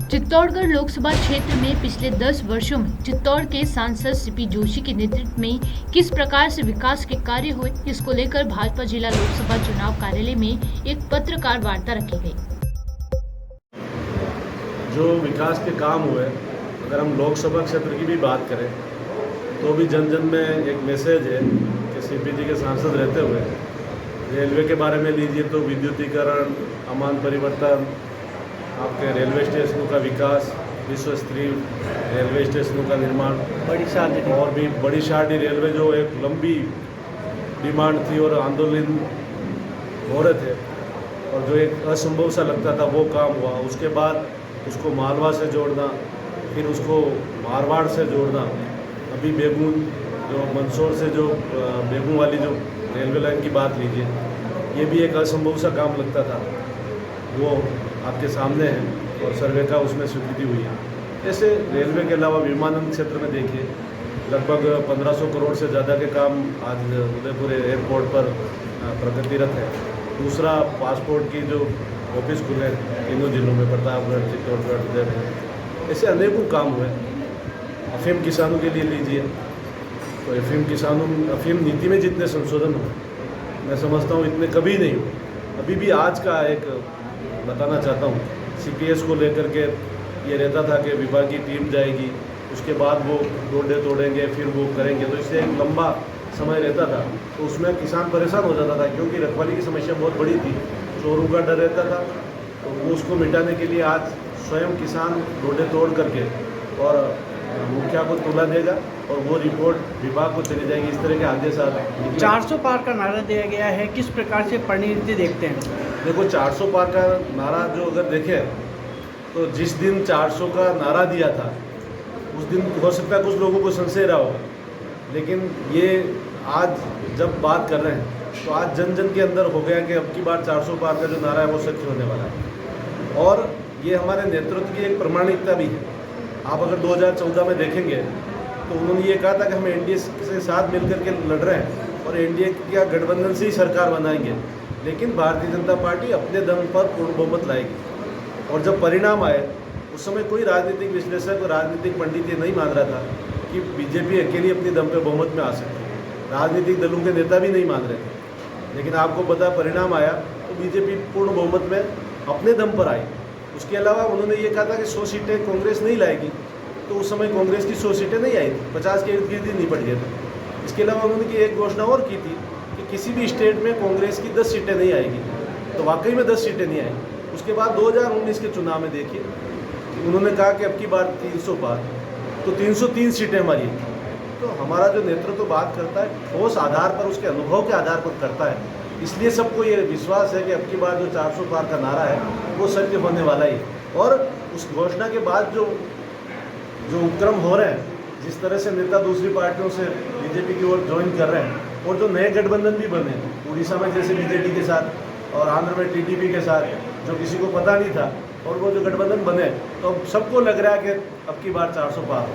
चित्तौड़गढ़ लोकसभा क्षेत्र में पिछले 10 वर्षों में चित्तौड़ के सांसद सीपी जोशी के नेतृत्व में किस प्रकार से विकास के कार्य हुए, इसको लेकर भाजपा जिला लोकसभा चुनाव कार्यालय में एक पत्रकार वार्ता रखी गई। जो विकास के काम हुए, अगर हम लोकसभा क्षेत्र की भी बात करें तो भी जन जन में एक मैसेज है कि सीपी जी के सांसद रहते हुए रेलवे के बारे में लीजिए तो विद्युतीकरण, अमान परिवर्तन, आपके रेलवे स्टेशनों का विकास, विश्व स्तरीय रेलवे स्टेशनों का निर्माण, बड़ी शादी और भी बड़ी शादी रेलवे जो एक लंबी डिमांड थी और आंदोलन हो रहे थे और जो एक असंभव सा लगता था वो काम हुआ। उसके बाद उसको मालवा से जोड़ना, फिर उसको मारवाड़ से जोड़ना, अभी बेगून जो मंदसौर से जो बेगून वाली जो रेलवे लाइन की बात लीजिए, ये भी एक असंभव सा काम लगता था, वो आपके सामने है और सर्वे का उसमें स्वीकृति हुई है। ऐसे रेलवे के अलावा विमानन क्षेत्र में देखिए लगभग 1500 करोड़ से ज़्यादा के काम आज उदयपुर एयरपोर्ट पर प्रगतिरत है। दूसरा, पासपोर्ट की जो ऑफिस खुले तीनों जिलों में, प्रतापगढ़, चित्तौड़गढ़, उदयपुर, ऐसे अनेकों काम हुए। अफीम किसानों के लिए लीजिए तो अफीम नीति में जितने संशोधन हुए, मैं समझता हूँ इतने कभी नहीं हुए। अभी भी आज का एक बताना चाहता हूँ, सीपीएस को लेकर के ये रहता था कि विभाग की टीम जाएगी, उसके बाद वो डोडे तोड़ेंगे, फिर वो करेंगे, तो इससे एक लंबा समय रहता था। तो उसमें किसान परेशान हो जाता था क्योंकि रखवाली की समस्या बहुत बड़ी थी, चोरों का डर रहता था। तो वो उसको मिटाने के लिए आज स्वयं किसान डोडे तोड़ करके और मुखिया को तुला देगा और वो रिपोर्ट विभाग को चली जाएगी। इस तरह के आदेश आते। 400 पार का नारा दिया गया है, किस प्रकार से परिणति देखते हैं? देखो, 400 पार का नारा जो अगर देखें तो जिस दिन 400 का नारा दिया था उस दिन हो सकता है कुछ लोगों को संशय रहा होगा, लेकिन ये आज जब बात कर रहे हैं तो आज जन जन के अंदर हो गया कि अब की बार 400 पार का जो नारा है वो सत्य होने वाला है। और ये हमारे नेतृत्व की एक प्रमाणिकता भी है। आप अगर 2014 में देखेंगे तो उन्होंने ये कहा था कि हम एनडीए के साथ मिलकर के लड़ रहे हैं और एनडीए का गठबंधन से ही सरकार बनाएंगे, लेकिन भारतीय जनता पार्टी अपने दम पर पूर्ण बहुमत लाएगी। और जब परिणाम आए उस समय कोई राजनीतिक विश्लेषक और राजनीतिक पंडित ये नहीं मान रहा था कि बीजेपी अकेली अपनी दम पे बहुमत में आ सकती है। राजनीतिक दलों के नेता भी नहीं मान रहे थे, लेकिन आपको पता परिणाम आया तो बीजेपी पूर्ण बहुमत में अपने दम पर आई। उसके अलावा उन्होंने ये कहा था कि 100 सीटें कांग्रेस नहीं लाएगी, तो उस समय कांग्रेस की 100 सीटें नहीं आई थी, 50 के इर्द गिर्द ही निपट गए थे। इसके अलावा उन्होंने एक घोषणा और की थी कि किसी भी स्टेट में कांग्रेस की 10 सीटें नहीं आएगी, तो वाकई में 10 सीटें नहीं आई। उसके बाद 2019 के चुनाव में देखिए उन्होंने कहा कि अब की बार 300 पार, तो 303 सीटें हमारी। तो हमारा जो नेतृत्व बात करता है ठोस आधार पर, उसके अनुभव के आधार पर करता है, इसलिए सबको ये विश्वास है कि अब की बार जो 400 पार का नारा है वो सत्य होने वाला ही। और उस घोषणा के बाद जो उपक्रम हो रहे हैं, जिस तरह से नेता दूसरी पार्टियों से बीजेपी की ओर ज्वाइन कर रहे हैं और जो नए गठबंधन भी बने, उड़ीसा में जैसे बीजेडी के साथ और आंध्र में टीडीपी के साथ, जो किसी को पता नहीं था, और वो जो गठबंधन बने, तो सबको लग रहा है कि अब की बार 400 पार।